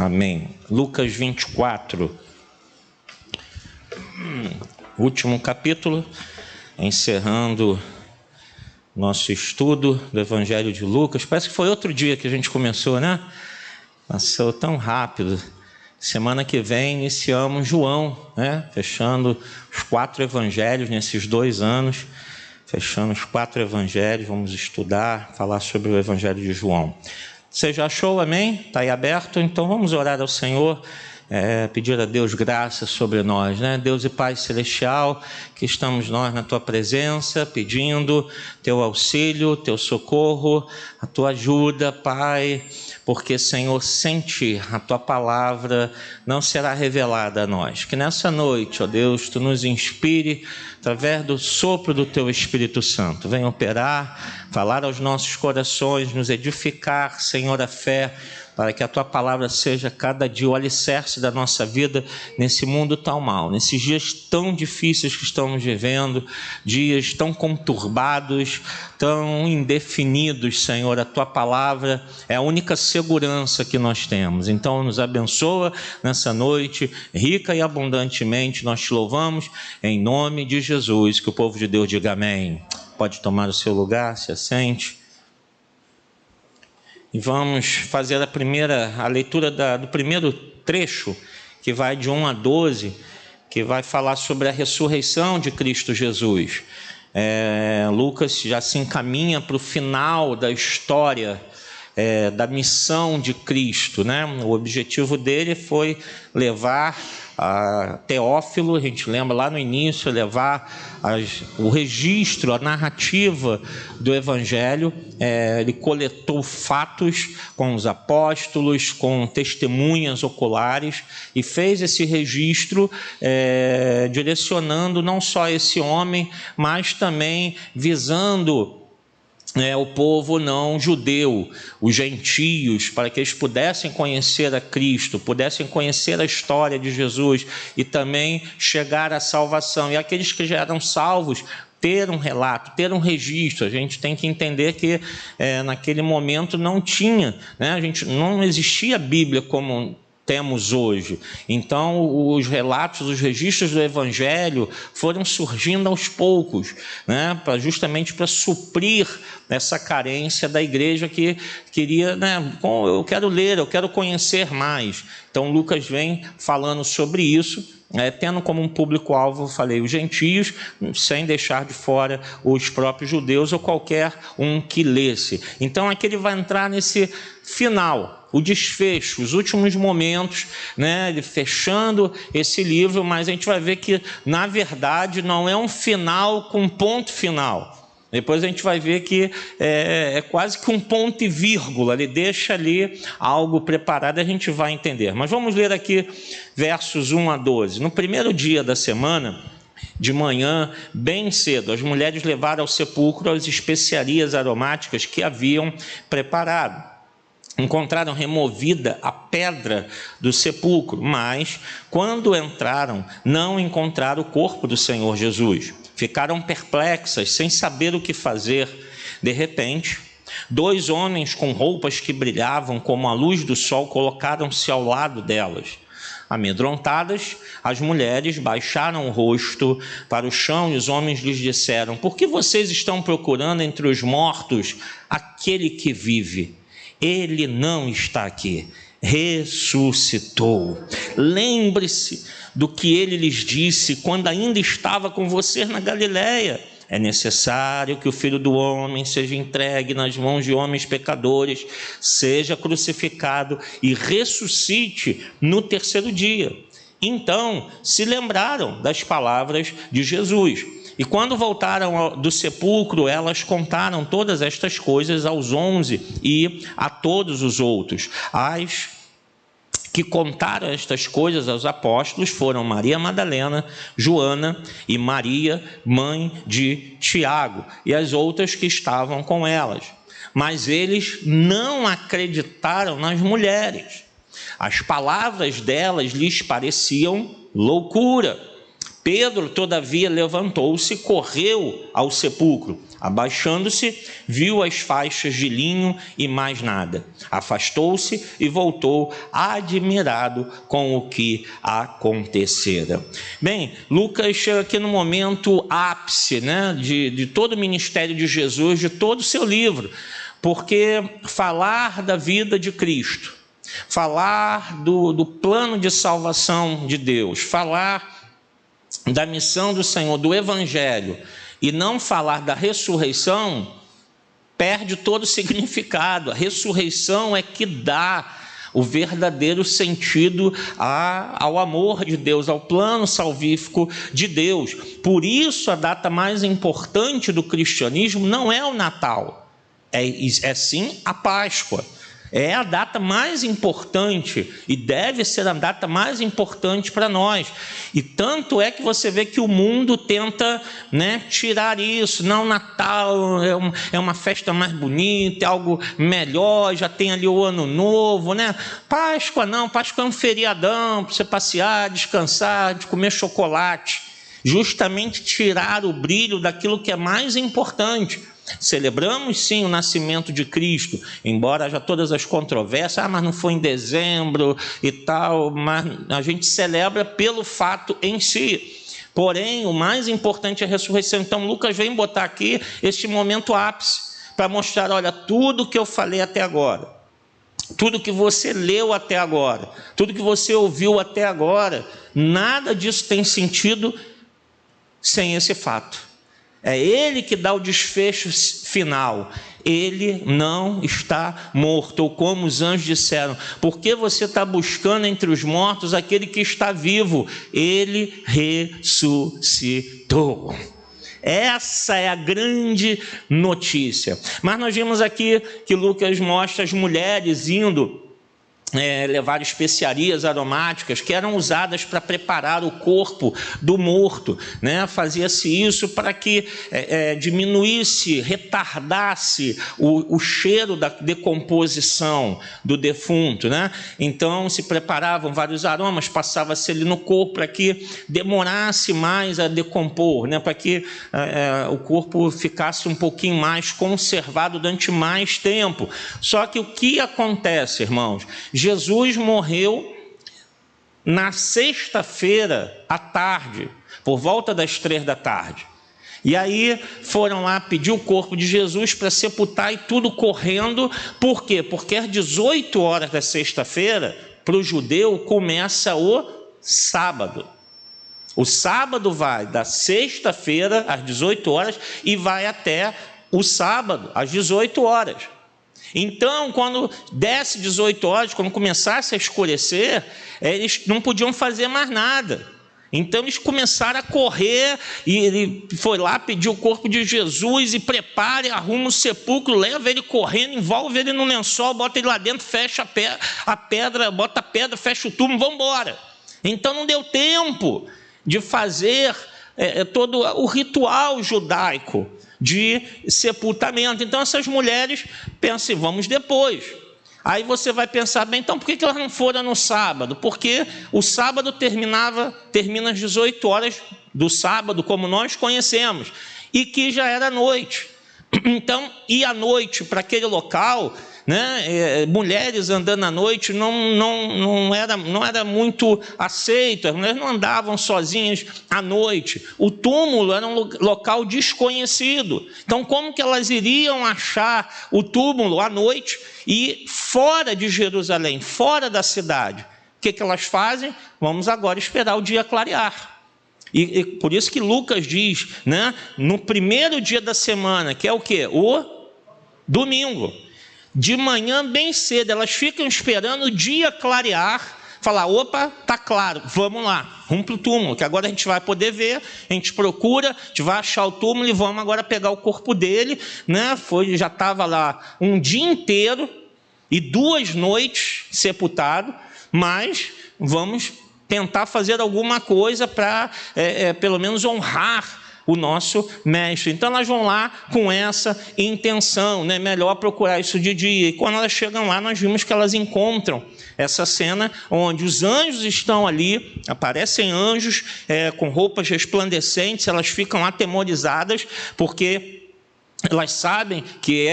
Amém. Lucas 24, último capítulo, encerrando nosso estudo do Evangelho de Lucas. Parece que foi outro dia que a gente começou, né? Passou tão rápido. Semana que vem iniciamos João, né? Fechando os 4 evangelhos nesses 2 anos. Fechando os 4 evangelhos, vamos estudar, falar sobre o Evangelho de João. Você já achou, amém? Está aí aberto? Então vamos orar ao Senhor, pedir a Deus graça sobre nós, né? Deus e Pai Celestial, que estamos nós na Tua presença, pedindo Teu auxílio, Teu socorro, a Tua ajuda, Pai, porque, Senhor, sem Ti, a Tua palavra não será revelada a nós. Que nessa noite, ó Deus, Tu nos inspire através do sopro do Teu Espírito Santo. Venha operar, falar aos nossos corações, nos edificar, Senhor, a fé, para que a Tua palavra seja cada dia o alicerce da nossa vida nesse mundo tão mal, nesses dias tão difíceis que estamos vivendo, dias tão conturbados, tão indefinidos, Senhor. A Tua palavra é a única segurança que nós temos. Então nos abençoa nessa noite, rica e abundantemente, nós Te louvamos em nome de Jesus. Que o povo de Deus diga amém. Pode tomar o seu lugar, se assente. E vamos fazer a leitura do primeiro trecho, que vai de 1 a 12, que vai falar sobre a ressurreição de Cristo Jesus. Lucas já se encaminha para o final da história, da missão de Cristo, né? O objetivo dele foi levar a Teófilo, a gente lembra lá no início, levar o registro, a narrativa do Evangelho. Ele coletou fatos com os apóstolos, com testemunhas oculares, e fez esse registro direcionando não só esse homem, mas também visando o povo não judeu, os gentios, para que eles pudessem conhecer a Cristo, pudessem conhecer a história de Jesus e também chegar à salvação. E aqueles que já eram salvos, ter um relato, ter um registro. A gente tem que entender que naquele momento não tinha, né? Não existia a Bíblia como temos hoje. Então os relatos, os registros do Evangelho foram surgindo aos poucos, né? Justamente para suprir essa carência da igreja que queria, né? Eu quero ler, eu quero conhecer mais. Então Lucas vem falando sobre isso, tendo como um público-alvo, falei, os gentios, sem deixar de fora os próprios judeus ou qualquer um que lesse. Então aqui ele vai entrar nesse final, o desfecho, os últimos momentos, né, ele fechando esse livro, mas a gente vai ver que, na verdade, não é um final com ponto final. Depois a gente vai ver que é quase que um ponto e vírgula, ele deixa ali algo preparado, a gente vai entender. Mas vamos ler aqui versos 1 a 12. No primeiro dia da semana, de manhã, bem cedo, as mulheres levaram ao sepulcro as especiarias aromáticas que haviam preparado. Encontraram removida a pedra do sepulcro, mas quando entraram, não encontraram o corpo do Senhor Jesus. Ficaram perplexas, sem saber o que fazer. De repente, 2 homens com roupas que brilhavam como a luz do sol colocaram-se ao lado delas. Amedrontadas, as mulheres baixaram o rosto para o chão e os homens lhes disseram: por que vocês estão procurando entre os mortos aquele que vive? Ele não está aqui, ressuscitou. Lembre-se do que ele lhes disse quando ainda estava com você na Galileia. É necessário que o Filho do Homem seja entregue nas mãos de homens pecadores, seja crucificado e ressuscite no 3º dia. Então se lembraram das palavras de Jesus. E quando voltaram do sepulcro, elas contaram todas estas coisas aos 11 e a todos os outros. As que contaram estas coisas aos apóstolos foram Maria Madalena, Joana e Maria, mãe de Tiago, e as outras que estavam com elas. Mas eles não acreditaram nas mulheres. As palavras delas lhes pareciam loucura. Pedro, todavia, levantou-se e correu ao sepulcro. Abaixando-se, viu as faixas de linho e mais nada. Afastou-se e voltou, admirado com o que acontecera. Bem, Lucas chega aqui no momento ápice, né, de todo o ministério de Jesus, de todo o seu livro, porque falar da vida de Cristo, falar do plano de salvação de Deus, falar da missão do Senhor, do Evangelho, e não falar da ressurreição, perde todo o significado. A ressurreição é que dá o verdadeiro sentido ao amor de Deus, ao plano salvífico de Deus. Por isso, a data mais importante do cristianismo não é o Natal, é sim a Páscoa. É a data mais importante e deve ser a data mais importante para nós. E tanto é que você vê que o mundo tenta, né, tirar isso. Não, Natal é uma festa mais bonita, é algo melhor, já tem ali o Ano Novo, né? Páscoa não, Páscoa é um feriadão para você passear, descansar, de comer chocolate. Justamente tirar o brilho daquilo que é mais importante. Celebramos sim o nascimento de Cristo, embora haja todas as controvérsias, mas não foi em dezembro e tal, mas a gente celebra pelo fato em si. Porém, o mais importante é a ressurreição. Então Lucas vem botar aqui este momento ápice, para mostrar, olha, tudo que eu falei até agora, tudo que você leu até agora, tudo que você ouviu até agora, nada disso tem sentido sem esse fato. É Ele que dá o desfecho final. Ele não está morto, ou como os anjos disseram, porque você está buscando entre os mortos aquele que está vivo? Ele ressuscitou. Essa é a grande notícia. Mas nós vimos aqui que Lucas mostra as mulheres indo levar especiarias aromáticas que eram usadas para preparar o corpo do morto, né? Fazia-se isso para que diminuísse, retardasse o cheiro da decomposição do defunto, né? Então se preparavam vários aromas, passava-se ele no corpo para que demorasse mais a decompor, né? Para que o corpo ficasse um pouquinho mais conservado durante mais tempo. Só que o que acontece, irmãos? Jesus morreu na sexta-feira à tarde, por volta das 15h. E aí foram lá pedir o corpo de Jesus para sepultar, e tudo correndo. Por quê? Porque às 18h da sexta-feira, para o judeu, começa o sábado. O sábado vai da sexta-feira às 18h e vai até o sábado às 18h. Então, quando desse 18h, quando começasse a escurecer, eles não podiam fazer mais nada. Então eles começaram a correr, e ele foi lá pedir o corpo de Jesus, e prepara, arruma o sepulcro, leva ele correndo, envolve ele no lençol, bota ele lá dentro, fecha a pedra, bota a pedra, fecha o túmulo, vamos embora. Então não deu tempo de fazer todo o ritual judaico de sepultamento. Então essas mulheres pensam, vamos depois. Aí você vai pensar, bem, então por que elas não foram no sábado? Porque o sábado termina às 18h do sábado, como nós conhecemos, e que já era noite. Então, ir à noite para aquele local, né, mulheres andando à noite não era muito aceito. As mulheres não andavam sozinhas à noite. O túmulo era um local desconhecido. Então, como que elas iriam achar o túmulo à noite e fora de Jerusalém, fora da cidade? O que elas fazem? Vamos agora esperar o dia clarear. E por isso que Lucas diz, né, no primeiro dia da semana, que é o quê? O domingo. De manhã bem cedo, elas ficam esperando o dia clarear, falar, opa, está claro, vamos lá, vamos para o túmulo, que agora a gente vai poder ver, a gente procura, a gente vai achar o túmulo e vamos agora pegar o corpo dele, né? Já estava lá um dia inteiro e 2 noites sepultado, mas vamos tentar fazer alguma coisa para, pelo menos, honrar o nosso mestre. Então elas vão lá com essa intenção, né? Melhor procurar isso de dia. E quando elas chegam lá, nós vimos que elas encontram essa cena onde os anjos estão ali, aparecem anjos com roupas resplandecentes, elas ficam atemorizadas, porque elas sabem que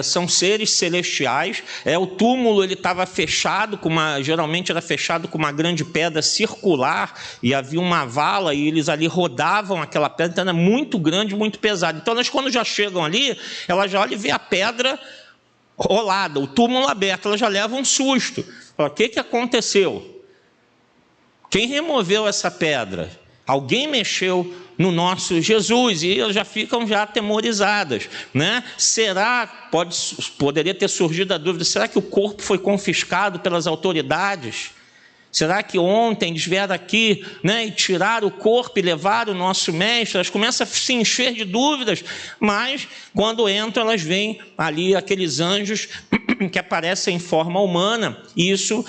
são seres celestiais. O túmulo ele estava fechado, geralmente era fechado com uma grande pedra circular, e havia uma vala, e eles ali rodavam aquela pedra, então era muito grande, muito pesado. Então elas, quando já chegam ali, elas já olham e vê a pedra rolada, o túmulo aberto, elas já levam um susto. O que aconteceu? Quem removeu essa pedra? Alguém mexeu no nosso Jesus, e elas já ficam atemorizadas, né? Poderia ter surgido a dúvida, será que o corpo foi confiscado pelas autoridades? Será que ontem eles vieram aqui, né, e tiraram o corpo e levaram o nosso mestre? Elas começam a se encher de dúvidas, mas quando entram, elas veem ali aqueles anjos que aparecem em forma humana, e isso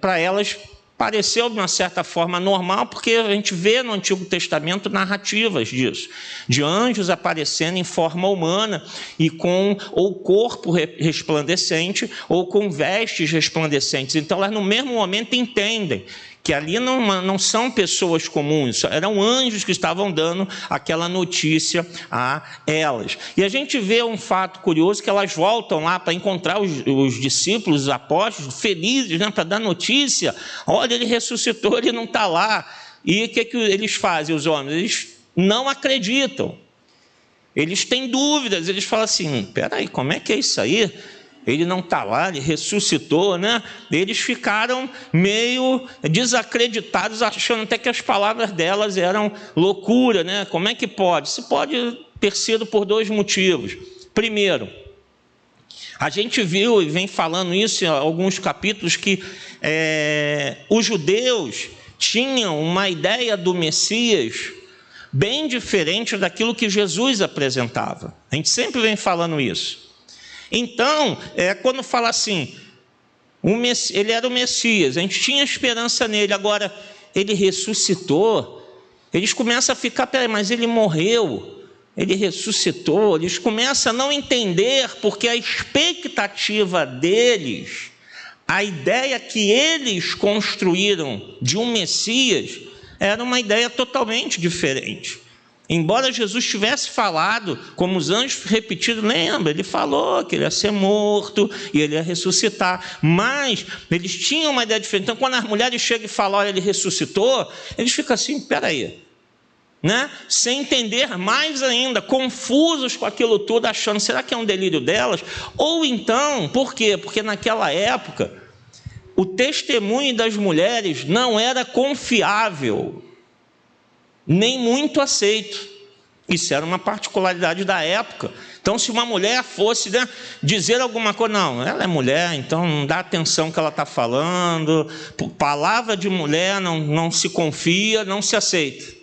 para elas pareceu de uma certa forma normal, porque a gente vê no Antigo Testamento narrativas disso, de anjos aparecendo em forma humana e com ou corpo resplandecente ou com vestes resplandecentes. Então elas no mesmo momento entendem que ali não são pessoas comuns, eram anjos que estavam dando aquela notícia a elas. E a gente vê um fato curioso, que elas voltam lá para encontrar os discípulos, os apóstolos, felizes, né, para dar notícia. Olha, ele ressuscitou, ele não está lá. E o que eles fazem, os homens? Eles não acreditam. Eles têm dúvidas, eles falam assim, peraí, como é que é isso aí? Ele não está lá, ele ressuscitou, né? Eles ficaram meio desacreditados, achando até que as palavras delas eram loucura, né? Como é que pode? Isso pode ter sido por dois motivos. Primeiro, a gente viu e vem falando isso em alguns capítulos, que os judeus tinham uma ideia do Messias bem diferente daquilo que Jesus apresentava. A gente sempre vem falando isso. Então, quando fala assim, ele era o Messias, a gente tinha esperança nele, agora ele ressuscitou, eles começam a ficar, peraí, mas ele morreu, ele ressuscitou, eles começam a não entender, porque a expectativa deles, a ideia que eles construíram de um Messias, era uma ideia totalmente diferente. Embora Jesus tivesse falado, como os anjos repetiram, lembra? Ele falou que ele ia ser morto e ele ia ressuscitar, mas eles tinham uma ideia diferente. Então, quando as mulheres chegam e falam, olha, ele ressuscitou, eles ficam assim, peraí, né? Sem entender mais ainda, confusos com aquilo tudo, achando, será que é um delírio delas? Ou então, por quê? Porque naquela época, o testemunho das mulheres não era confiável, nem muito aceito. Isso era uma particularidade da época. Então, se uma mulher fosse, né, dizer alguma coisa, não, ela é mulher, então não dá atenção ao que ela está falando, palavra de mulher não se confia, não se aceita.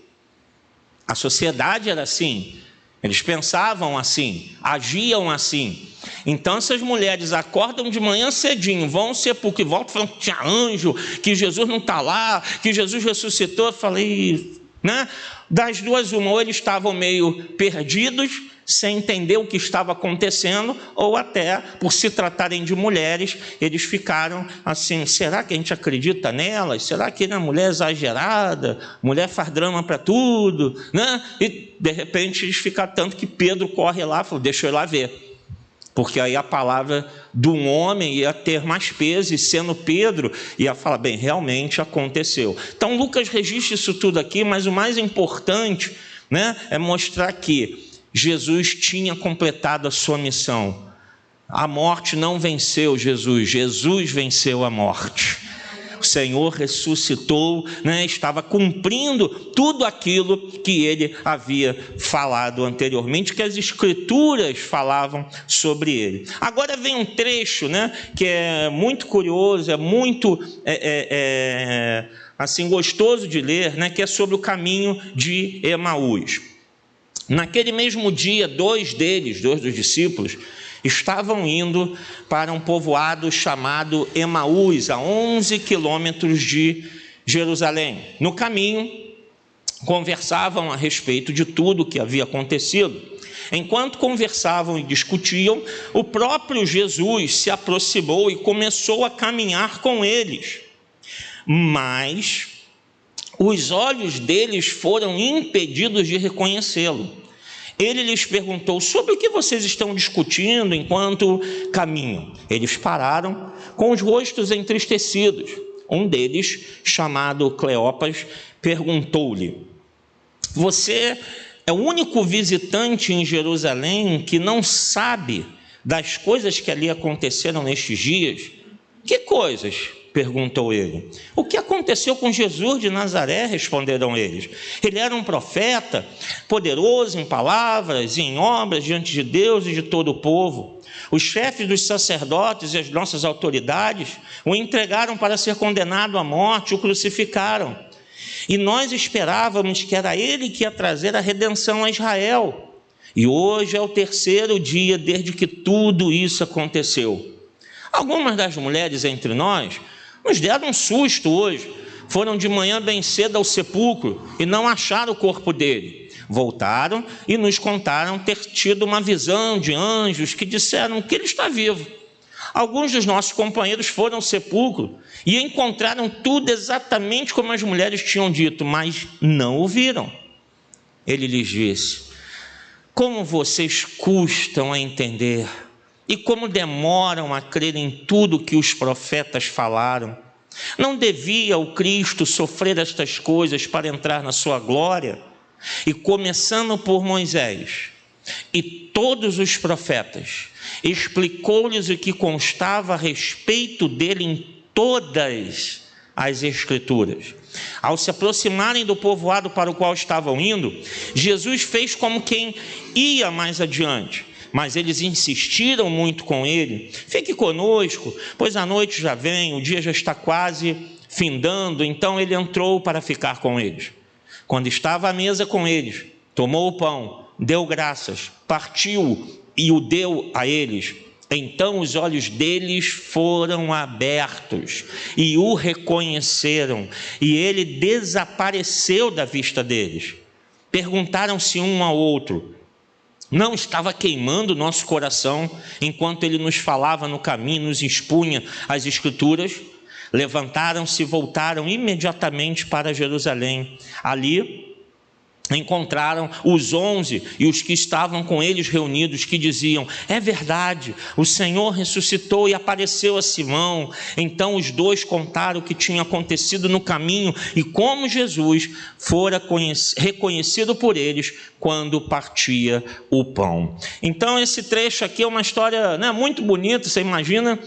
A sociedade era assim, eles pensavam assim, agiam assim. Então essas mulheres acordam de manhã cedinho, vão ao sepulcro e voltam falando que tinha anjo, que Jesus não está lá, que Jesus ressuscitou. Eu falei, né? Das duas, uma, ou eles estavam meio perdidos, sem entender o que estava acontecendo, ou até, por se tratarem de mulheres, eles ficaram assim, será que a gente acredita nelas? Será que é mulher exagerada? Mulher faz drama para tudo, né? E de repente eles ficaram tanto que Pedro corre lá e fala, deixa eu ir lá ver. Porque aí a palavra de um homem ia ter mais peso, e sendo Pedro, ia falar, bem, realmente aconteceu. Então Lucas registra isso tudo aqui, mas o mais importante, né, é mostrar que Jesus tinha completado a sua missão. A morte não venceu Jesus, Jesus venceu a morte. O Senhor ressuscitou, né, estava cumprindo tudo aquilo que ele havia falado anteriormente, que as Escrituras falavam sobre ele. Agora vem um trecho, né, que é muito curioso, é muito assim, gostoso de ler, né, que é sobre o caminho de Emaús. Naquele mesmo dia, dois dos discípulos, estavam indo para um povoado chamado Emaús, a 11 quilômetros de Jerusalém. No caminho, conversavam a respeito de tudo o que havia acontecido. Enquanto conversavam e discutiam, o próprio Jesus se aproximou e começou a caminhar com eles. Mas os olhos deles foram impedidos de reconhecê-lo. Ele lhes perguntou: sobre o que vocês estão discutindo enquanto caminham? Eles pararam com os rostos entristecidos. Um deles, chamado Cleopas, perguntou-lhe: você é o único visitante em Jerusalém que não sabe das coisas que ali aconteceram nestes dias? Que coisas? Perguntou ele. O que aconteceu com Jesus de Nazaré? Responderam eles. Ele era um profeta, poderoso em palavras e em obras diante de Deus e de todo o povo. Os chefes dos sacerdotes e as nossas autoridades o entregaram para ser condenado à morte, o crucificaram. E nós esperávamos que era ele que ia trazer a redenção a Israel. E hoje é o terceiro dia desde que tudo isso aconteceu. Algumas das mulheres entre nós nos deram um susto hoje. Foram de manhã bem cedo ao sepulcro e não acharam o corpo dele. Voltaram e nos contaram ter tido uma visão de anjos que disseram que ele está vivo. Alguns dos nossos companheiros foram ao sepulcro e encontraram tudo exatamente como as mulheres tinham dito, mas não o viram. Ele lhes disse: como vocês custam a entender e como demoram a crer em tudo que os profetas falaram. Não devia o Cristo sofrer estas coisas para entrar na sua glória? E começando por Moisés e todos os profetas, explicou-lhes o que constava a respeito dele em todas as Escrituras. Ao se aproximarem do povoado para o qual estavam indo, Jesus fez como quem ia mais adiante. Mas eles insistiram muito com ele: fique conosco, pois a noite já vem, o dia já está quase findando. Então ele entrou para ficar com eles. Quando estava à mesa com eles, tomou o pão, deu graças, partiu e o deu a eles. Então os olhos deles foram abertos e o reconheceram, e ele desapareceu da vista deles. Perguntaram-se um ao outro: não estava queimando nosso coração enquanto ele nos falava no caminho, nos expunha as Escrituras? Levantaram-se e voltaram imediatamente para Jerusalém. Ali encontraram os 11 e os que estavam com eles reunidos, que diziam: é verdade, o Senhor ressuscitou e apareceu a Simão. Então os dois contaram o que tinha acontecido no caminho e como Jesus fora reconhecido por eles quando partia o pão. Então esse trecho aqui é uma história, né, muito bonita. Você imagina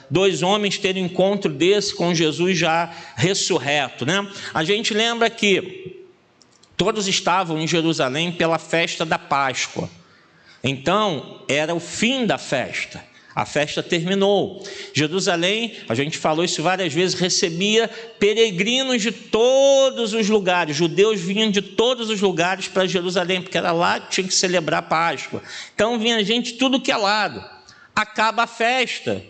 dois homens terem um encontro desse com Jesus já ressurreto, né? A gente lembra que todos estavam em Jerusalém pela festa da Páscoa. Então, era o fim da festa. A festa terminou. Jerusalém, a gente falou isso várias vezes, recebia peregrinos de todos os lugares. Judeus vinham de todos os lugares para Jerusalém, porque era lá que tinha que celebrar a Páscoa. Então, vinha gente de tudo que é lado. Acaba a festa.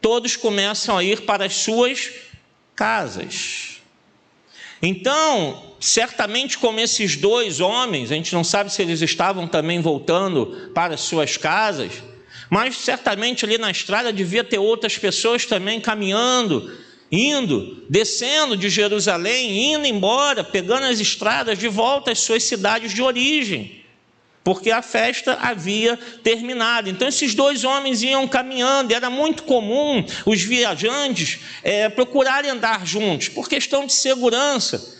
Todos começam a ir para as suas casas. Então, certamente como esses dois homens, a gente não sabe se eles estavam também voltando para as suas casas, mas certamente ali na estrada devia ter outras pessoas também caminhando, indo, descendo de Jerusalém, indo embora, pegando as estradas de volta às suas cidades de origem, porque a festa havia terminado. Então esses dois homens iam caminhando, e era muito comum os viajantes procurarem andar juntos, por questão de segurança.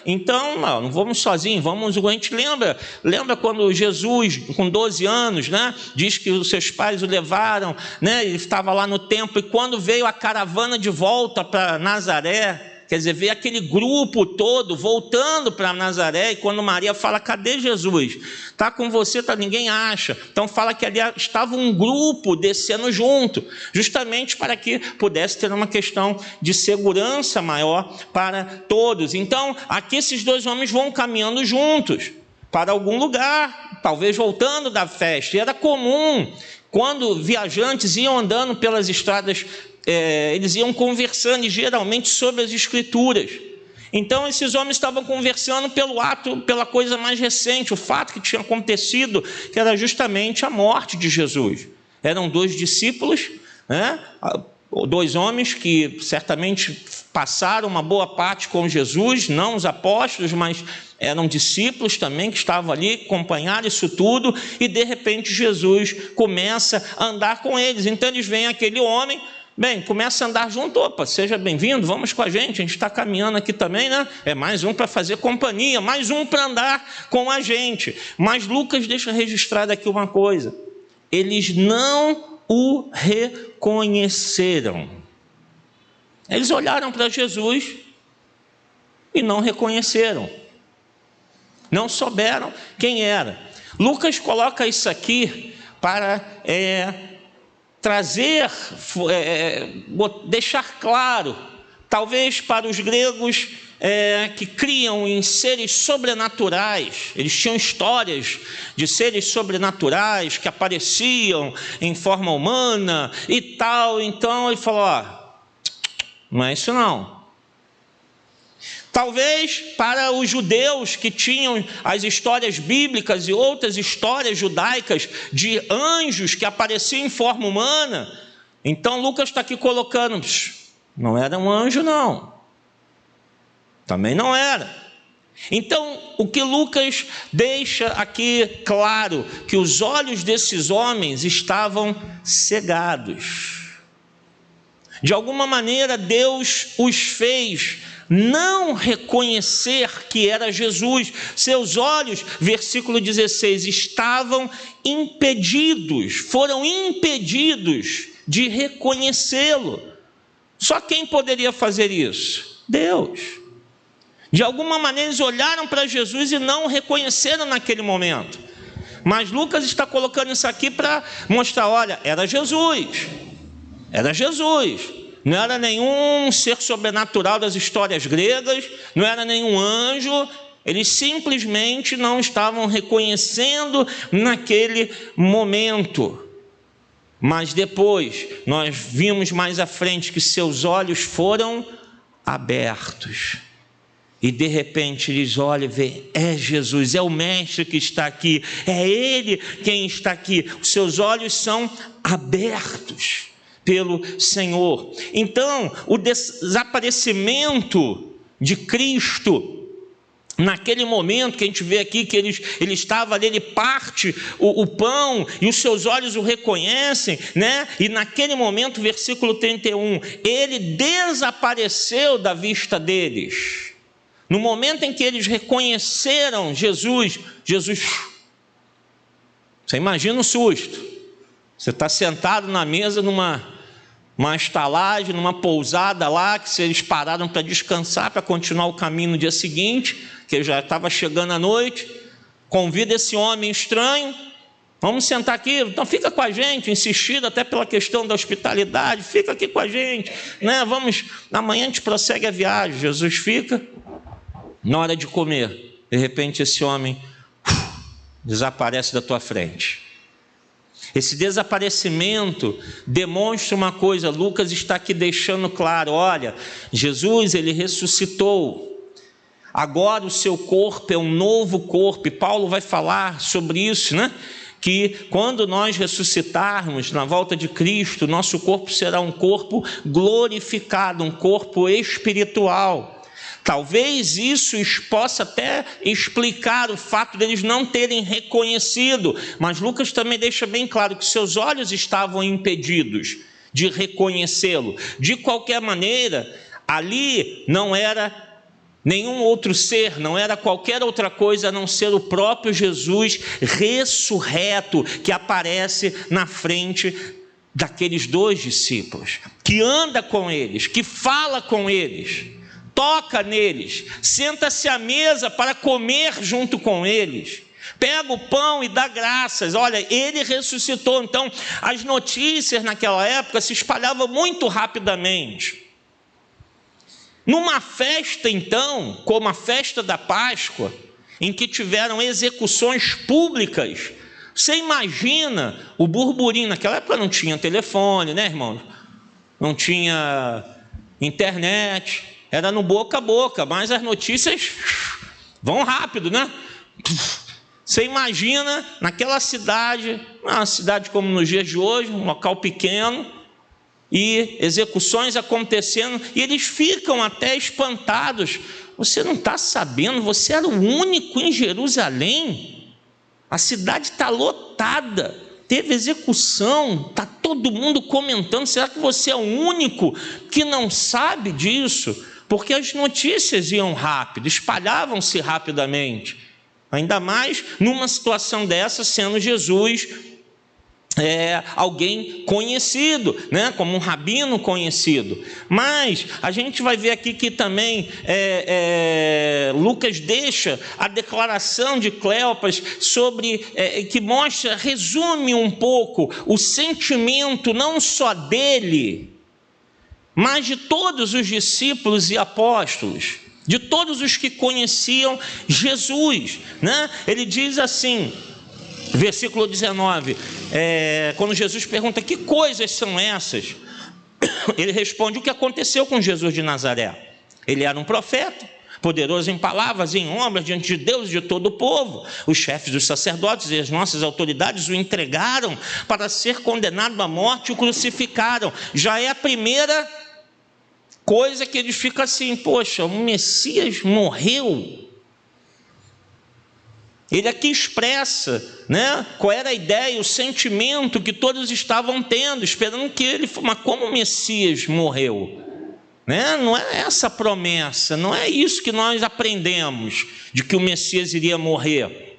Então, não vamos sozinhos, a gente lembra quando Jesus, com 12 anos, né, diz que os seus pais o levaram, né, ele estava lá no templo, e quando veio a caravana de volta para Nazaré, quer dizer, veio aquele grupo todo voltando para Nazaré, e quando Maria fala: cadê Jesus? Está com você, ninguém acha. Então fala que ali estava um grupo descendo junto, justamente para que pudesse ter uma questão de segurança maior para todos. Então aqui esses dois homens vão caminhando juntos para algum lugar, talvez voltando da festa. E era comum, quando viajantes iam andando pelas estradas, eles iam conversando geralmente sobre as Escrituras. Então esses homens estavam conversando pela coisa mais recente, o fato que tinha acontecido, que era justamente a morte de Jesus. Eram 2 discípulos, né? 2 homens que certamente passaram uma boa parte com Jesus, não os apóstolos, mas eram discípulos também que estavam ali, acompanharam isso tudo, e de repente Jesus começa a andar com eles. Então eles veem aquele homem, começa a andar junto. Opa, seja bem-vindo, vamos com a gente está caminhando aqui também, né? É mais um para fazer companhia, mais um para andar com a gente. Mas Lucas deixa registrado aqui uma coisa: eles não o reconheceram. Eles olharam para Jesus e não reconheceram, não souberam quem era. Lucas coloca isso aqui para trazer, deixar claro, talvez para os gregos que criam em seres sobrenaturais. Eles tinham histórias de seres sobrenaturais que apareciam em forma humana e tal. Então ele falou: não é isso não. Talvez para os judeus que tinham as histórias bíblicas e outras histórias judaicas de anjos que apareciam em forma humana, então Lucas está aqui colocando: não era um anjo não, também não era. Então o que Lucas deixa aqui claro, que os olhos desses homens estavam cegados. De alguma maneira Deus os fez não reconhecer que era Jesus. Seus olhos, versículo 16, estavam impedidos, foram impedidos de reconhecê-lo. Só quem poderia fazer isso? Deus. De alguma maneira eles olharam para Jesus e não o reconheceram naquele momento. Mas Lucas está colocando isso aqui para mostrar: olha, era Jesus. Era Jesus. Não era nenhum ser sobrenatural das histórias gregas, não era nenhum anjo. Eles simplesmente não estavam reconhecendo naquele momento. Mas depois, nós vimos mais à frente que seus olhos foram abertos. E de repente eles olham e veem: é Jesus, é o Mestre que está aqui, é Ele quem está aqui. Os seus olhos são abertos pelo Senhor. Então, o desaparecimento de Cristo, naquele momento que a gente vê aqui que ele estava ali, ele parte o pão e os seus olhos o reconhecem, né? E naquele momento, versículo 31, ele desapareceu da vista deles. No momento em que eles reconheceram Jesus, você imagina o susto. Você está sentado na mesa numa estalagem, numa pousada lá, que eles pararam para descansar, para continuar o caminho no dia seguinte, que já estava chegando a noite. Convida esse homem estranho: vamos sentar aqui, então fica com a gente, insistindo até pela questão da hospitalidade, fica aqui com a gente, né? Amanhã a gente prossegue a viagem. Jesus fica. Na hora de comer, de repente esse homem desaparece da tua frente. Esse desaparecimento demonstra uma coisa. Lucas está aqui deixando claro: olha, Jesus, ele ressuscitou. Agora o seu corpo é um novo corpo. E Paulo vai falar sobre isso, né? Que quando nós ressuscitarmos na volta de Cristo, nosso corpo será um corpo glorificado, um corpo espiritual. Talvez isso possa até explicar o fato deles não terem reconhecido, mas Lucas também deixa bem claro que seus olhos estavam impedidos de reconhecê-lo. De qualquer maneira, ali não era nenhum outro ser, não era qualquer outra coisa a não ser o próprio Jesus ressurreto, que aparece na frente daqueles 2 discípulos, que anda com eles, que fala com eles, toca neles, senta-se à mesa para comer junto com eles, pega o pão e dá graças. Olha, ele ressuscitou. Então, as notícias naquela época se espalhavam muito rapidamente. Numa festa, então, como a festa da Páscoa, em que tiveram execuções públicas, você imagina o burburinho. Naquela época não tinha telefone, né, irmão? Não tinha internet. era no boca a boca, mas as notícias vão rápido, né? Você imagina naquela cidade, uma cidade como nos dias de hoje, um local pequeno, e execuções acontecendo, e eles ficam até espantados. Você não está sabendo, você era o único em Jerusalém, a cidade está lotada, teve execução, está todo mundo comentando. Será que você é o único que não sabe disso? Porque as notícias iam rápido, espalhavam-se rapidamente, ainda mais numa situação dessa, sendo Jesus alguém conhecido, né? Como um rabino conhecido. Mas a gente vai ver aqui que também Lucas deixa a declaração de Cleopas sobre, que mostra, resume um pouco o sentimento não só dele, mas de todos os discípulos e apóstolos, de todos os que conheciam Jesus, né? Ele diz assim, versículo 19, quando Jesus pergunta que coisas são essas, ele responde o que aconteceu com Jesus de Nazaré. Ele era um profeta, poderoso em palavras e em obras diante de Deus e de todo o povo. Os chefes dos sacerdotes e as nossas autoridades o entregaram para ser condenado à morte e o crucificaram. Já é a primeira coisa que eles ficam assim: poxa, o Messias morreu. Ele aqui expressa, né, qual era a ideia, o sentimento que todos estavam tendo, esperando que ele... Mas como o Messias morreu? Né? Não é essa a promessa, não é isso que nós aprendemos, de que o Messias iria morrer.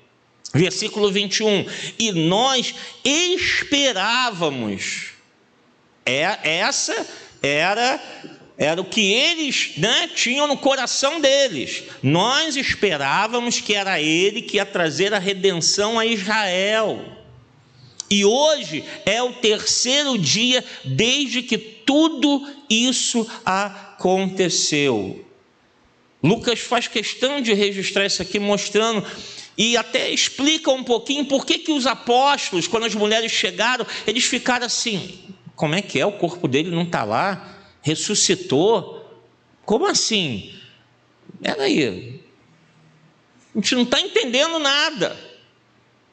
Versículo 21, e nós esperávamos. Essa era o que eles, né, tinham no coração deles. Nós esperávamos que era ele que ia trazer a redenção a Israel. E hoje é o terceiro dia desde que tudo isso aconteceu. Lucas faz questão de registrar isso aqui, mostrando, e até explica um pouquinho por que os apóstolos, quando as mulheres chegaram, eles ficaram assim: como é que é? O corpo dele não está lá? Ressuscitou? Como assim? Peraí, a gente não está entendendo nada, a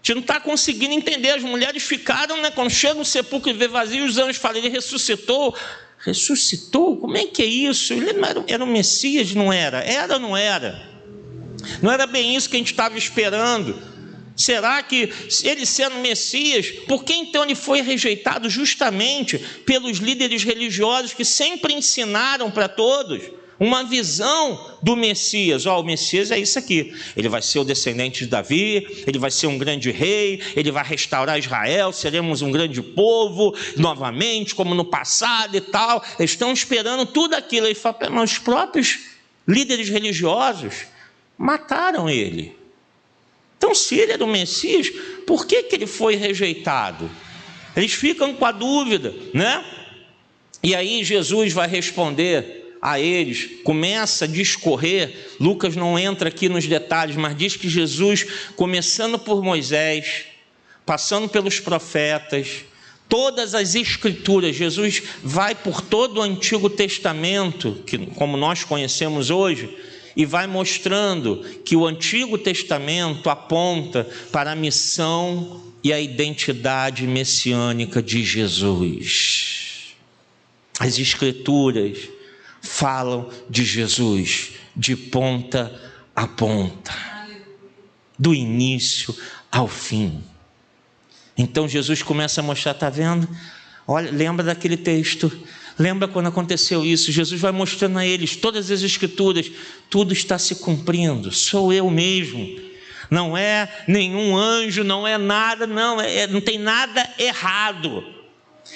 gente não está conseguindo entender. As mulheres ficaram, né, quando chega um sepulcro e vê vazio, os anjos falam: ele ressuscitou. Ressuscitou? Como é que é isso? Ele não era o Messias, não era? Era ou não era? Não era bem isso que a gente estava esperando. Será que ele sendo Messias, por que então ele foi rejeitado? Justamente pelos líderes religiosos que sempre ensinaram para todos uma visão do Messias. O Messias é isso aqui, ele vai ser o descendente de Davi, ele vai ser um grande rei, ele vai restaurar Israel, seremos um grande povo novamente, como no passado e tal. Eles estão esperando tudo aquilo. Ele fala: mas os próprios líderes religiosos mataram ele. Então, se ele era o Messias, por que ele foi rejeitado? Eles ficam com a dúvida, né? E aí Jesus vai responder a eles, começa a discorrer. Lucas não entra aqui nos detalhes, mas diz que Jesus, começando por Moisés, passando pelos profetas, todas as escrituras, Jesus vai por todo o Antigo Testamento, que, como nós conhecemos hoje, e vai mostrando que o Antigo Testamento aponta para a missão e a identidade messiânica de Jesus. As Escrituras falam de Jesus de ponta a ponta, do início ao fim. Então Jesus começa a mostrar, está vendo? Olha, lembra daquele texto? Lembra quando aconteceu isso? Jesus vai mostrando a eles todas as Escrituras, tudo está se cumprindo, sou eu mesmo. Não é nenhum anjo, não é nada, não tem nada errado.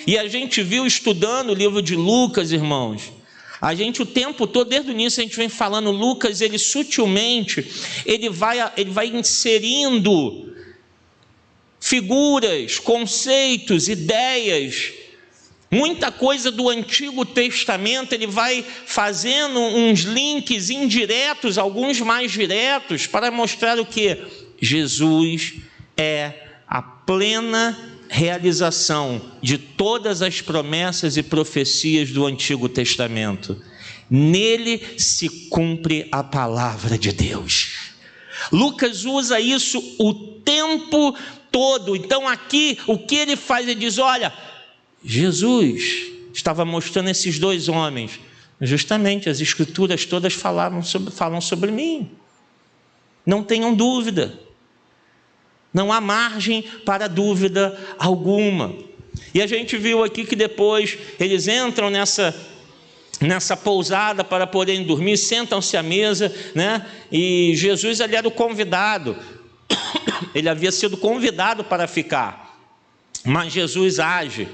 E a gente viu estudando o livro de Lucas, irmãos, a gente o tempo todo, desde o início a gente vem falando, Lucas, ele sutilmente, ele vai inserindo figuras, conceitos, ideias, muita coisa do Antigo Testamento. Ele vai fazendo uns links indiretos, alguns mais diretos, para mostrar o que? Jesus é a plena realização de todas as promessas e profecias do Antigo Testamento. nele se cumpre a palavra de Deus. Lucas usa isso o tempo todo. Então aqui o que ele faz? Ele diz: olha, Jesus estava mostrando esses dois homens. Justamente as escrituras todas falam sobre mim. Não tenham dúvida. Não há margem para dúvida alguma. E a gente viu aqui que depois eles entram nessa pousada para poderem dormir, sentam-se à mesa, né? E Jesus ali era o convidado. Ele havia sido convidado para ficar. Mas Jesus age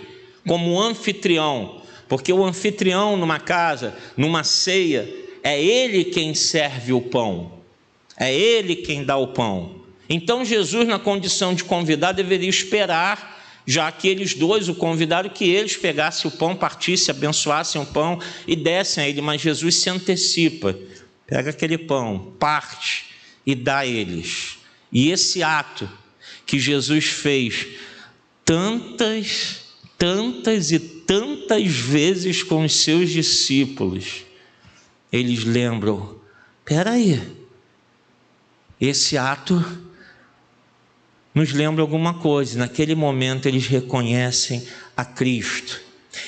como anfitrião, porque o anfitrião numa casa, numa ceia, é ele quem serve o pão. É ele quem dá o pão. Então Jesus, na condição de convidado, deveria esperar, já que eles dois o convidaram, que eles pegassem o pão, partissem, abençoassem o pão e dessem a ele. Mas Jesus se antecipa, pega aquele pão, parte e dá a eles. E esse ato que Jesus fez tantas e tantas vezes com os seus discípulos, eles lembram: espera aí, esse ato nos lembra alguma coisa. Naquele momento eles reconhecem a Cristo.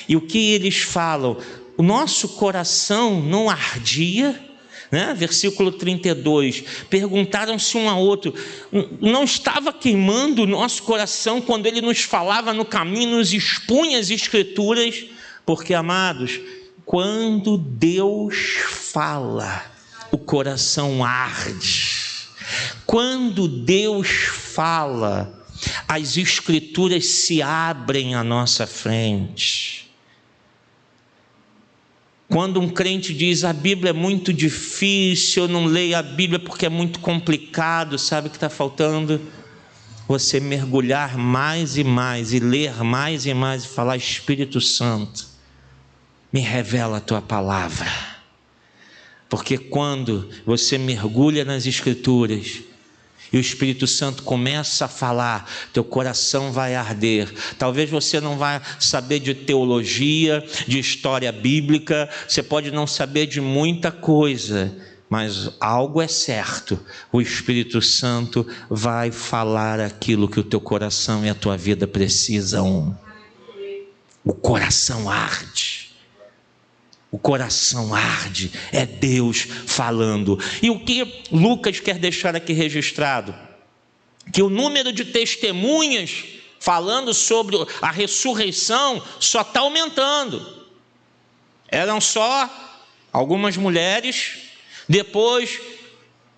E o que eles falam? O nosso coração não ardia? Né? Versículo 32, perguntaram-se um ao outro: não estava queimando o nosso coração quando ele nos falava no caminho, nos expunha as escrituras? Porque, amados, quando Deus fala, o coração arde. Quando Deus fala, as escrituras se abrem à nossa frente. Quando um crente diz: a Bíblia é muito difícil, eu não leio a Bíblia porque é muito complicado, sabe o que está faltando? Você mergulhar mais e mais, e ler mais e mais, e falar: Espírito Santo, me revela a tua palavra. Porque quando você mergulha nas Escrituras e o Espírito Santo começa a falar, teu coração vai arder. Talvez você não vá saber de teologia, de história bíblica, você pode não saber de muita coisa, mas algo é certo: o Espírito Santo vai falar aquilo que o teu coração e a tua vida precisam. O coração arde. O coração arde, é Deus falando. E o que Lucas quer deixar aqui registrado? Que o número de testemunhas falando sobre a ressurreição só está aumentando. Eram só algumas mulheres, depois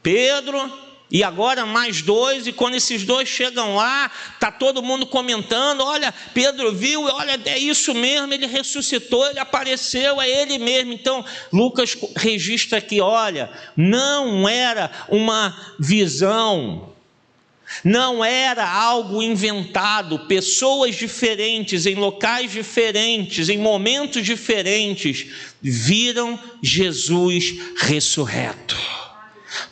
Pedro, e agora mais dois. E quando esses dois chegam lá, está todo mundo comentando: olha, Pedro viu, olha, é isso mesmo, ele ressuscitou, ele apareceu, é ele mesmo. Então Lucas registra aqui: olha, não era uma visão, não era algo inventado. Pessoas diferentes, em locais diferentes, em momentos diferentes, viram Jesus ressurreto.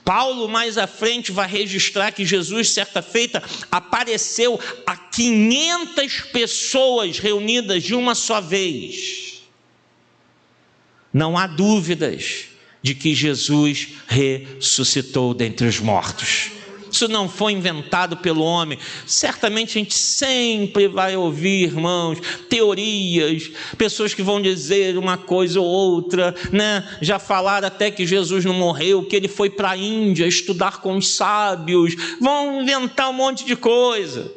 Paulo mais à frente vai registrar que Jesus, certa feita, apareceu a 500 pessoas reunidas de uma só vez. Não há dúvidas de que Jesus ressuscitou dentre os mortos. Isso não foi inventado pelo homem. Certamente a gente sempre vai ouvir, irmãos, teorias, pessoas que vão dizer uma coisa ou outra, né? Já falaram até que Jesus não morreu, que ele foi para a Índia estudar com os sábios. Vão inventar um monte de coisa.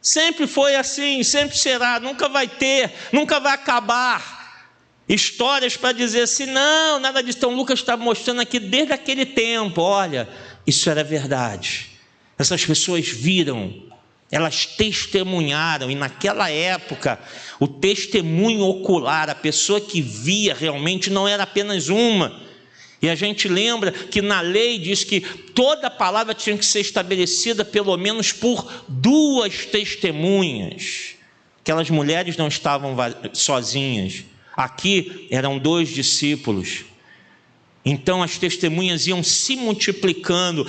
Sempre foi assim, sempre será, nunca vai ter, nunca vai acabar. Histórias para dizer assim: não, nada disso. Então Lucas está mostrando aqui desde aquele tempo: olha, isso era verdade. Essas pessoas viram, elas testemunharam. E naquela época, o testemunho ocular, a pessoa que via realmente, não era apenas uma. E a gente lembra que na lei diz que toda palavra tinha que ser estabelecida pelo menos por 2 testemunhas. Aquelas mulheres não estavam sozinhas. Aqui eram 2 discípulos. Então as testemunhas iam se multiplicando.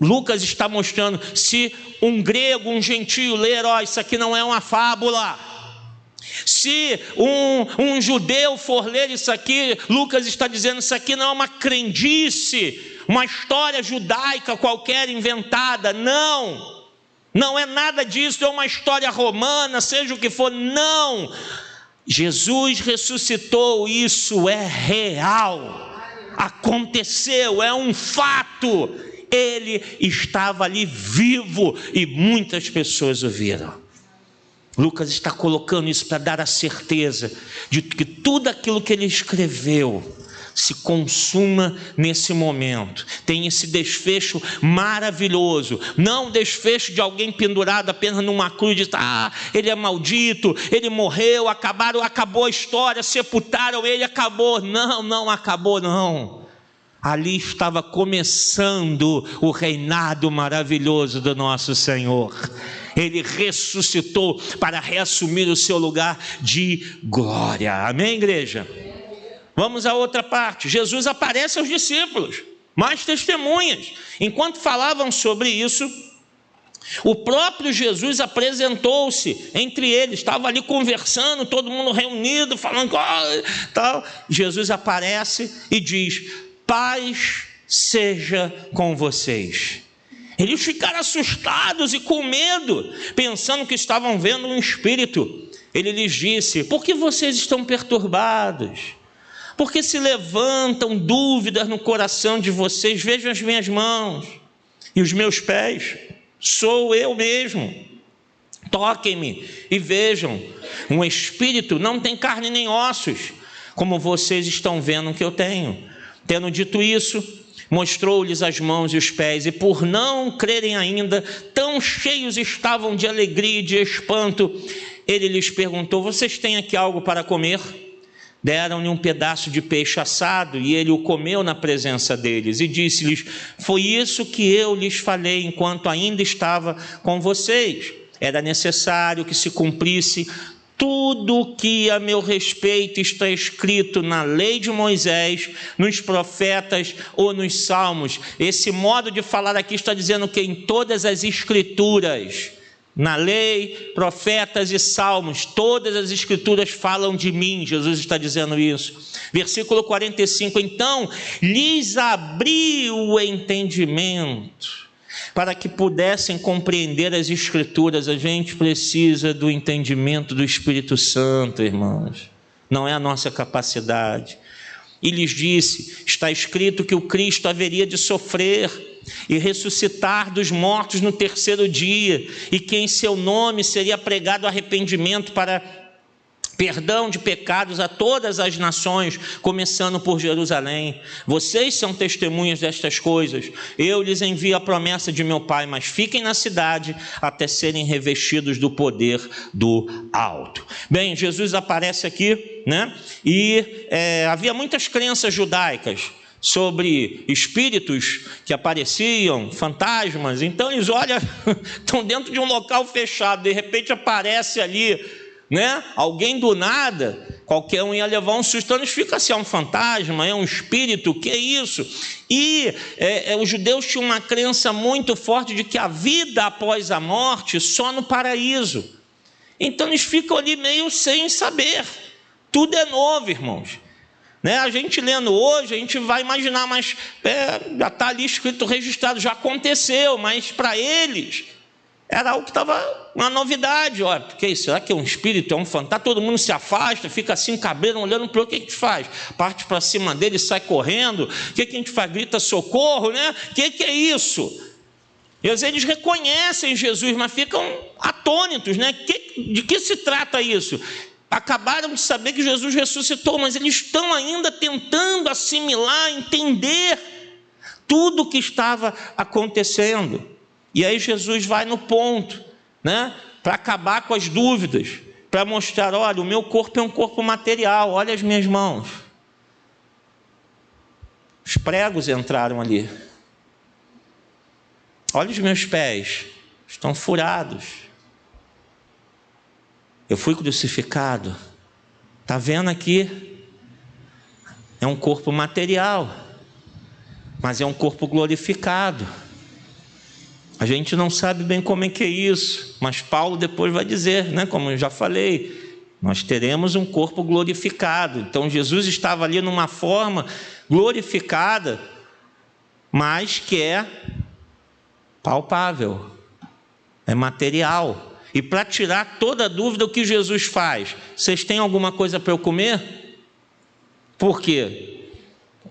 Lucas está mostrando: se um grego, um gentio ler, isso aqui não é uma fábula, Se um judeu for ler isso aqui, Lucas está dizendo, isso aqui não é uma crendice, uma história judaica qualquer inventada, não é nada disso, é uma história romana, seja o que for, não. Jesus ressuscitou, isso é real, aconteceu, é um fato. Ele estava ali vivo e muitas pessoas o viram. Lucas está colocando isso para dar a certeza de que tudo aquilo que ele escreveu se consuma nesse momento. Tem esse desfecho maravilhoso, não o desfecho de alguém pendurado apenas numa cruz, de ele é maldito, ele morreu, acabou a história, sepultaram ele, acabou. Não acabou não. Ali estava começando o reinado maravilhoso do nosso Senhor. Ele ressuscitou para reassumir o seu lugar de glória. Amém, igreja? Vamos à outra parte. Jesus aparece aos discípulos, mais testemunhas. Enquanto falavam sobre isso, o próprio Jesus apresentou-se entre eles, estava ali conversando, todo mundo reunido, falando tal. Jesus aparece e diz: paz seja com vocês. Eles ficaram assustados e com medo, pensando que estavam vendo um espírito. Ele lhes disse: por que vocês estão perturbados? Por que se levantam dúvidas no coração de vocês? Vejam as minhas mãos e os meus pés, sou eu mesmo. Toquem-me e vejam, um espírito não tem carne nem ossos, como vocês estão vendo que eu tenho. Tendo dito isso, mostrou-lhes as mãos e os pés, e por não crerem ainda, tão cheios estavam de alegria e de espanto, ele lhes perguntou: vocês têm aqui algo para comer? Deram-lhe um pedaço de peixe assado, e ele o comeu na presença deles, e disse-lhes: foi isso que eu lhes falei enquanto ainda estava com vocês. Era necessário que se cumprisse tudo que a meu respeito está escrito na lei de Moisés, nos profetas ou nos salmos. Esse modo de falar aqui está dizendo que em todas as escrituras, na lei, profetas e salmos, todas as escrituras falam de mim. Jesus está dizendo isso. Versículo 45, então lhes abriu o entendimento para que pudessem compreender as escrituras. A gente precisa do entendimento do Espírito Santo, irmãos, não é a nossa capacidade. E lhes disse: está escrito que o Cristo haveria de sofrer e ressuscitar dos mortos no terceiro dia, e que em seu nome seria pregado arrependimento para perdão de pecados a todas as nações, começando por Jerusalém. Vocês são testemunhas destas coisas. Eu lhes envio a promessa de meu Pai, mas fiquem na cidade até serem revestidos do poder do alto. Bem, Jesus aparece aqui, né? E havia muitas crenças judaicas sobre espíritos que apareciam, fantasmas. Então eles olham, estão dentro de um local fechado, de repente aparece ali, né? Alguém do nada, qualquer um ia levar um susto. Então eles ficam assim: é um fantasma, é um espírito, o que é isso? E os judeus tinham uma crença muito forte de que a vida após a morte só no paraíso. Então eles ficam ali meio sem saber. Tudo é novo, irmãos, né? A gente lendo hoje, a gente vai imaginar, mas já está ali escrito, registrado, já aconteceu, mas para eles era algo que estava uma novidade. Olha, porque isso, será que é um espírito, é um fantasma? Todo mundo se afasta, fica assim, cabreiro, olhando para o que a gente faz? Parte para cima dele, sai correndo. O que a gente faz? Grita socorro, né? O que é isso? E às vezes eles reconhecem Jesus, mas ficam atônitos, né? De que se trata isso? Acabaram de saber que Jesus ressuscitou, mas eles estão ainda tentando assimilar, entender tudo o que estava acontecendo. E aí Jesus vai no ponto, né? Para acabar com as dúvidas, para mostrar: olha, o meu corpo é um corpo material, olha as minhas mãos. Os pregos entraram ali. Olha os meus pés, estão furados. Eu fui crucificado. Está vendo aqui? É um corpo material, mas é um corpo glorificado. A gente não sabe bem como é que é isso, mas Paulo depois vai dizer, né, como eu já falei, Nós teremos um corpo glorificado. Então Jesus estava ali numa forma glorificada, mas que é palpável, é material. E para tirar toda dúvida, o que Jesus faz? Vocês têm alguma coisa para eu comer? Por quê?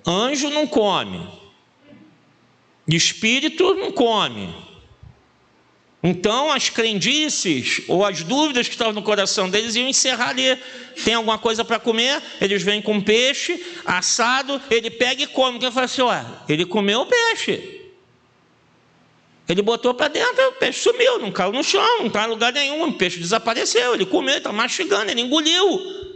Anjo não come, espírito não come. Então as crendices ou as dúvidas que estavam no coração deles iam encerrar ali. Tem alguma coisa para comer? Eles vêm com peixe assado, ele pega e come. Quem fala assim, ele comeu o peixe. Ele botou para dentro, o peixe sumiu, não caiu no chão, não está em lugar nenhum, o peixe desapareceu, ele comeu, está mastigando, ele engoliu.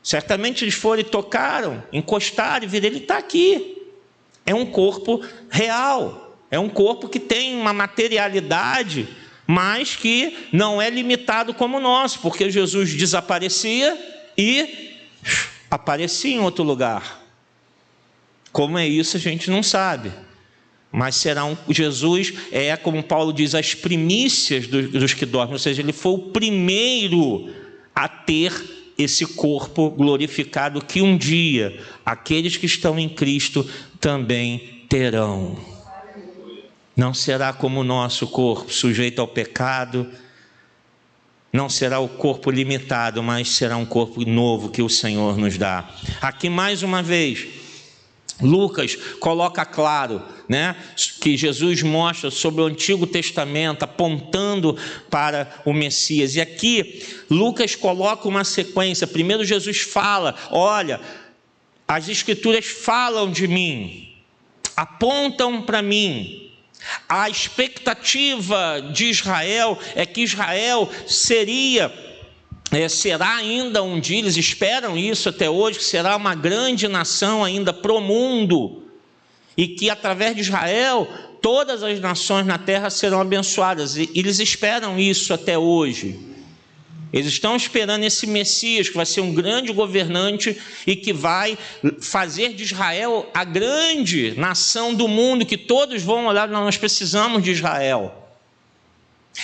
Certamente eles foram e tocaram, encostaram e viram, ele está aqui. É um corpo real. É um corpo que tem uma materialidade, mas que não é limitado como o nosso, porque Jesus desaparecia e aparecia em outro lugar. Como é isso, a gente não sabe. Mas Jesus é, como Paulo diz, as primícias dos que dormem, ou seja, ele foi o primeiro a ter esse corpo glorificado que um dia aqueles que estão em Cristo também terão. Não será como o nosso corpo, sujeito ao pecado, não será o corpo limitado, mas será um corpo novo que o Senhor nos dá. Aqui mais uma vez, Lucas coloca claro, que Jesus mostra sobre o Antigo Testamento, apontando para o Messias. E aqui, Lucas coloca uma sequência. Primeiro Jesus fala, olha, as Escrituras falam de mim, apontam para mim. A expectativa de Israel é que Israel será ainda um dia, eles esperam isso até hoje, que será uma grande nação ainda pro mundo, e que através de Israel todas as nações na terra serão abençoadas, e eles esperam isso até hoje. Eles estão esperando esse Messias, que vai ser um grande governante e que vai fazer de Israel a grande nação do mundo, que todos vão olhar, nós precisamos de Israel.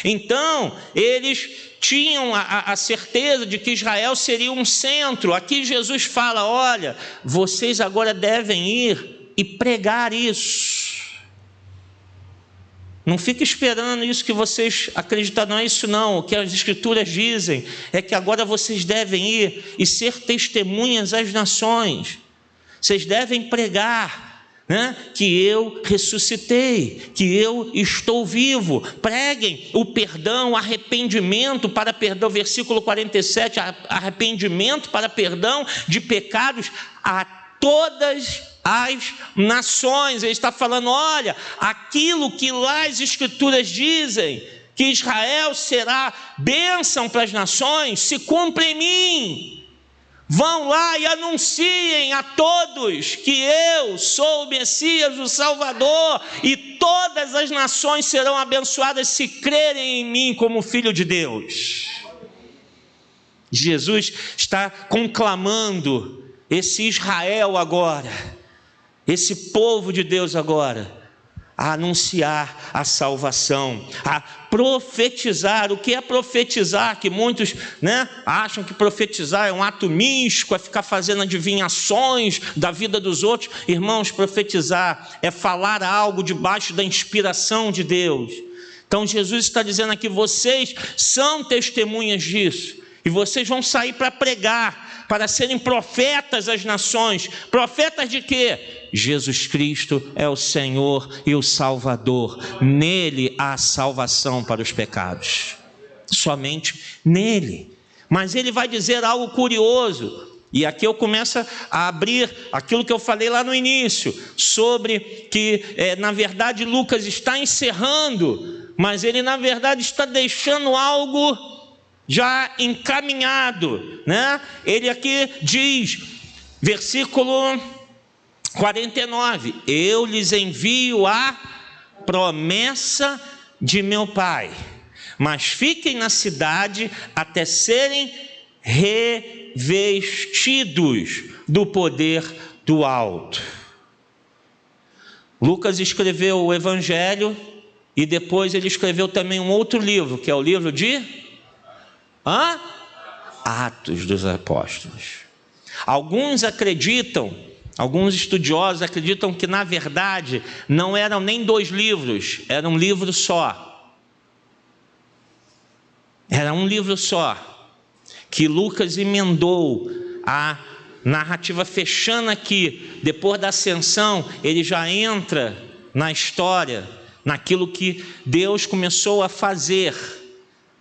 Então, eles tinham a certeza de que Israel seria um centro. Aqui Jesus fala, olha, vocês agora devem ir e pregar isso. Não fique esperando isso que vocês acreditam, não é isso não. O que as Escrituras dizem é que agora vocês devem ir e ser testemunhas às nações. Vocês devem pregar, que eu ressuscitei, que eu estou vivo. Preguem o perdão, o arrependimento para perdão, versículo 47, arrependimento para perdão de pecados a todas as nações. Ele está falando, olha, aquilo que lá as Escrituras dizem, que Israel será bênção para as nações, se cumpre em mim. Vão lá e anunciem a todos que eu sou o Messias, o Salvador, e todas as nações serão abençoadas se crerem em mim como Filho de Deus. Jesus está conclamando esse Israel agora, esse povo de Deus agora, a anunciar a salvação, a profetizar. O que é profetizar? Que muitos acham que profetizar é um ato místico, é ficar fazendo adivinhações da vida dos outros. Irmãos, profetizar é falar algo debaixo da inspiração de Deus. Então Jesus está dizendo aqui, vocês são testemunhas disso, e vocês vão sair para pregar, para serem profetas às nações. Profetas de quê? Jesus Cristo é o Senhor e o Salvador. Nele há salvação para os pecados. Somente nele. Mas ele vai dizer algo curioso. E aqui eu começo a abrir aquilo que eu falei lá no início, sobre que, na verdade, Lucas está encerrando, mas ele, na verdade, está deixando algo já encaminhado, Ele aqui diz, versículo 49, eu lhes envio a promessa de meu Pai, mas fiquem na cidade até serem revestidos do poder do alto. Lucas escreveu o Evangelho e depois ele escreveu também um outro livro, que é o livro de Atos dos Apóstolos. Alguns estudiosos acreditam que, na verdade, não eram nem 2 livros, era um livro só. Era um livro só, que Lucas emendou a narrativa, fechando aqui. Depois da ascensão, ele já entra na história, naquilo que Deus começou a fazer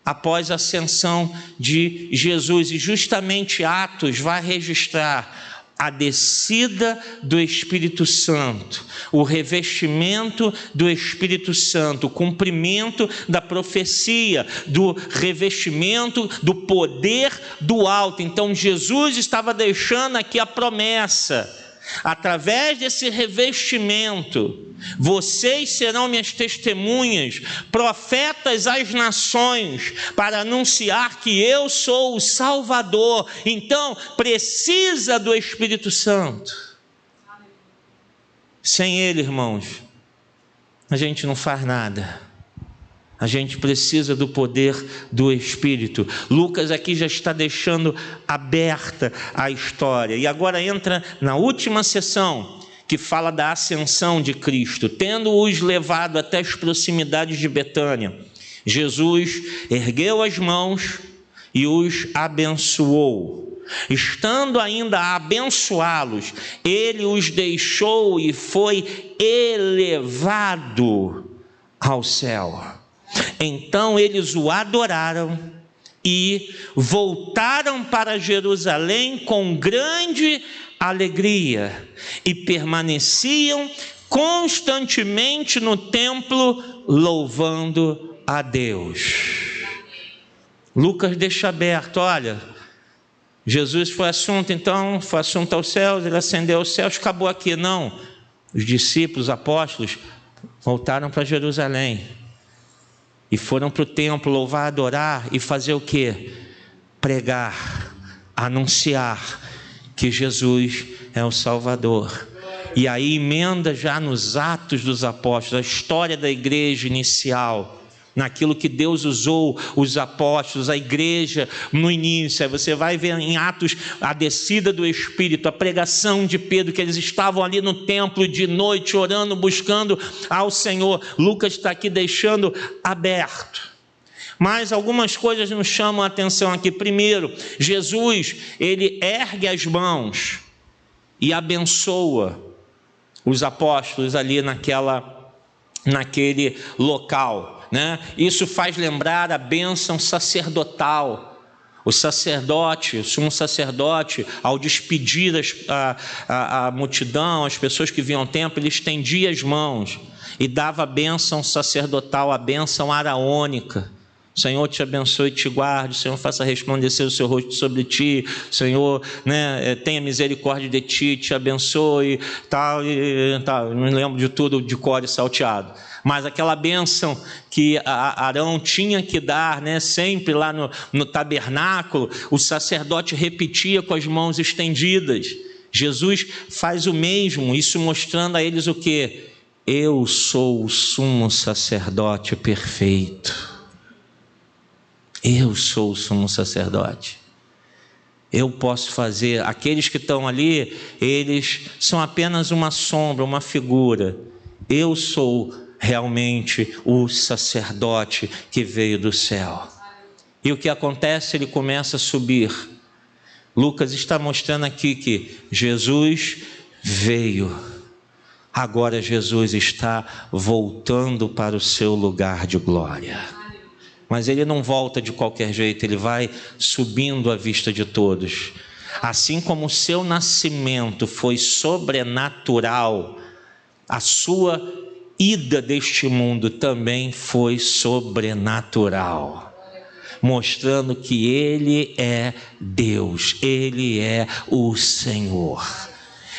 após a ascensão de Jesus. E justamente Atos vai registrar a descida do Espírito Santo, o revestimento do Espírito Santo, o cumprimento da profecia, do revestimento do poder do alto. Então Jesus estava deixando aqui a promessa: através desse revestimento, vocês serão minhas testemunhas, profetas às nações, para anunciar que eu sou o Salvador. Então, precisa do Espírito Santo. Sem ele, irmãos, a gente não faz nada. A gente precisa do poder do Espírito. Lucas aqui já está deixando aberta a história. E agora entra na última sessão, que fala da ascensão de Cristo. Tendo-os levado até as proximidades de Betânia, Jesus ergueu as mãos e os abençoou. Estando ainda a abençoá-los, ele os deixou e foi elevado ao céu. Então eles o adoraram e voltaram para Jerusalém com grande alegria e permaneciam constantemente no templo, louvando a Deus. Lucas deixa aberto: olha, Jesus foi assunto aos céus, ele ascendeu aos céus, acabou aqui. Não, os discípulos, os apóstolos, voltaram para Jerusalém e foram para o templo louvar, adorar e fazer o quê? Pregar, anunciar que Jesus é o Salvador. E aí emenda já nos Atos dos Apóstolos, a história da igreja inicial, naquilo que Deus usou os apóstolos, a igreja no início. Aí você vai ver em Atos a descida do Espírito, a pregação de Pedro, que eles estavam ali no templo de noite, orando, buscando ao Senhor. Lucas está aqui deixando aberto. Mas algumas coisas nos chamam a atenção aqui. Primeiro, Jesus, ele ergue as mãos e abençoa os apóstolos ali naquele local, né? Isso faz lembrar a bênção sacerdotal. O sacerdote, o sumo sacerdote, ao despedir a multidão, as pessoas que vinham ao templo, ele estendia as mãos e dava a bênção sacerdotal, a bênção araônica. O Senhor te abençoe e te guarde, o Senhor faça resplandecer o seu rosto sobre ti, o Senhor, tenha misericórdia de ti, te abençoe, tal, não lembro de tudo de cor e salteado. Mas aquela bênção que Arão tinha que dar, sempre lá no tabernáculo, o sacerdote repetia com as mãos estendidas. Jesus faz o mesmo, isso mostrando a eles o quê? Eu sou o sumo sacerdote perfeito. Eu sou o sumo sacerdote. Eu posso fazer. Aqueles que estão ali, eles são apenas uma sombra, uma figura. Eu sou realmente o sacerdote que veio do céu. E o que acontece? Ele começa a subir. Lucas está mostrando aqui que Jesus veio. Agora Jesus está voltando para o seu lugar de glória. Mas ele não volta de qualquer jeito, ele vai subindo à vista de todos. Assim como o seu nascimento foi sobrenatural, a sua ida deste mundo também foi sobrenatural, mostrando que ele é Deus, ele é o Senhor.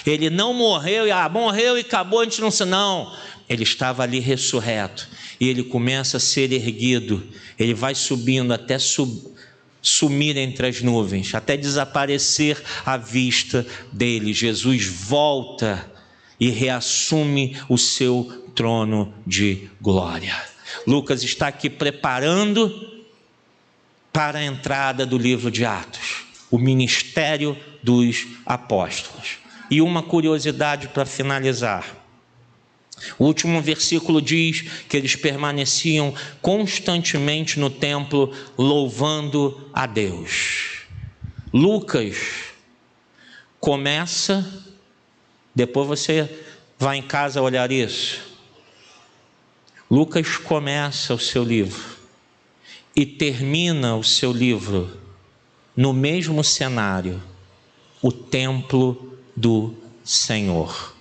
Ele não morreu e acabou, a gente não sabe, não. Ele estava ali ressurreto e ele começa a ser erguido. Ele vai subindo até sumir entre as nuvens, até desaparecer à vista dele. Jesus volta e reassume o seu trono de glória. Lucas está aqui preparando para a entrada do livro de Atos, o ministério dos apóstolos. E uma curiosidade para finalizar. O último versículo diz que eles permaneciam constantemente no templo, louvando a Deus. Lucas começa, depois você vai em casa olhar isso. Lucas começa o seu livro e termina o seu livro no mesmo cenário, o templo do Senhor.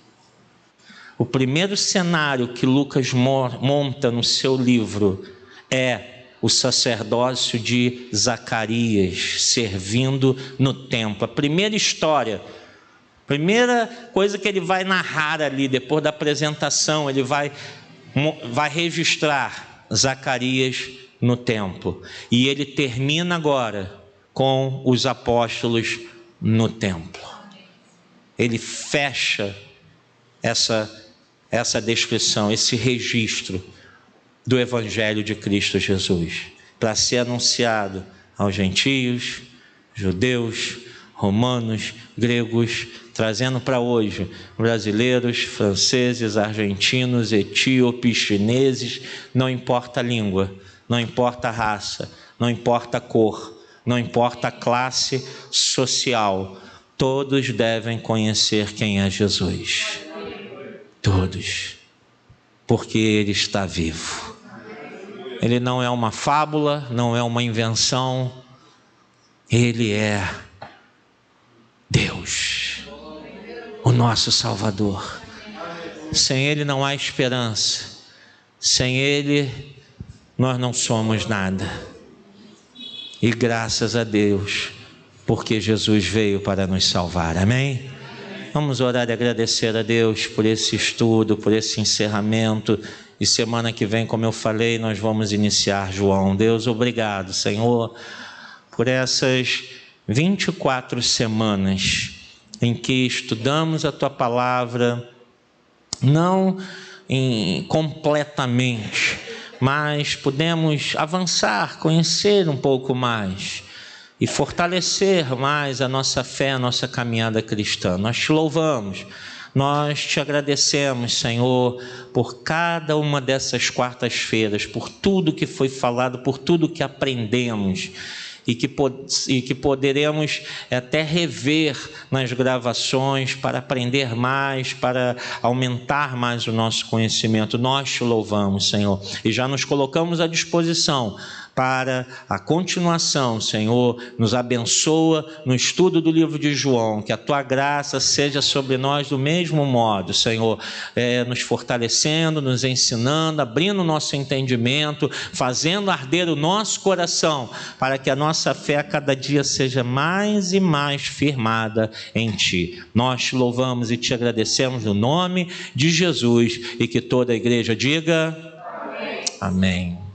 O primeiro cenário que Lucas monta no seu livro é o sacerdócio de Zacarias servindo no templo. A primeira história, a primeira coisa que ele vai narrar ali, depois da apresentação, ele vai registrar Zacarias no templo. E ele termina agora com os apóstolos no templo. Ele fecha essa descrição, esse registro do Evangelho de Cristo Jesus, para ser anunciado aos gentios, judeus, romanos, gregos, trazendo para hoje brasileiros, franceses, argentinos, etíopes, chineses, não importa a língua, não importa a raça, não importa a cor, não importa a classe social, todos devem conhecer quem é Jesus. Todos, porque Ele está vivo. Ele não é uma fábula, não é uma invenção, Ele é Deus, o nosso Salvador. Sem Ele não há esperança, sem Ele nós não somos nada. E graças a Deus, porque Jesus veio para nos salvar, amém? Vamos orar e agradecer a Deus por esse estudo, por esse encerramento. E semana que vem, como eu falei, nós vamos iniciar João. Deus, obrigado, Senhor, por essas 24 semanas em que estudamos a Tua Palavra, não completamente, mas pudemos avançar, conhecer um pouco mais e fortalecer mais a nossa fé, a nossa caminhada cristã. Nós te louvamos, nós te agradecemos, Senhor, por cada uma dessas quartas-feiras, por tudo que foi falado, por tudo que aprendemos e que poderemos até rever nas gravações para aprender mais, para aumentar mais o nosso conhecimento. Nós te louvamos, Senhor, e já nos colocamos à disposição para a continuação. Senhor, nos abençoa no estudo do livro de João, que a Tua graça seja sobre nós do mesmo modo, Senhor, nos fortalecendo, nos ensinando, abrindo o nosso entendimento, fazendo arder o nosso coração, para que a nossa fé a cada dia seja mais e mais firmada em Ti. Nós te louvamos e te agradecemos no nome de Jesus, e que toda a igreja diga amém. Amém.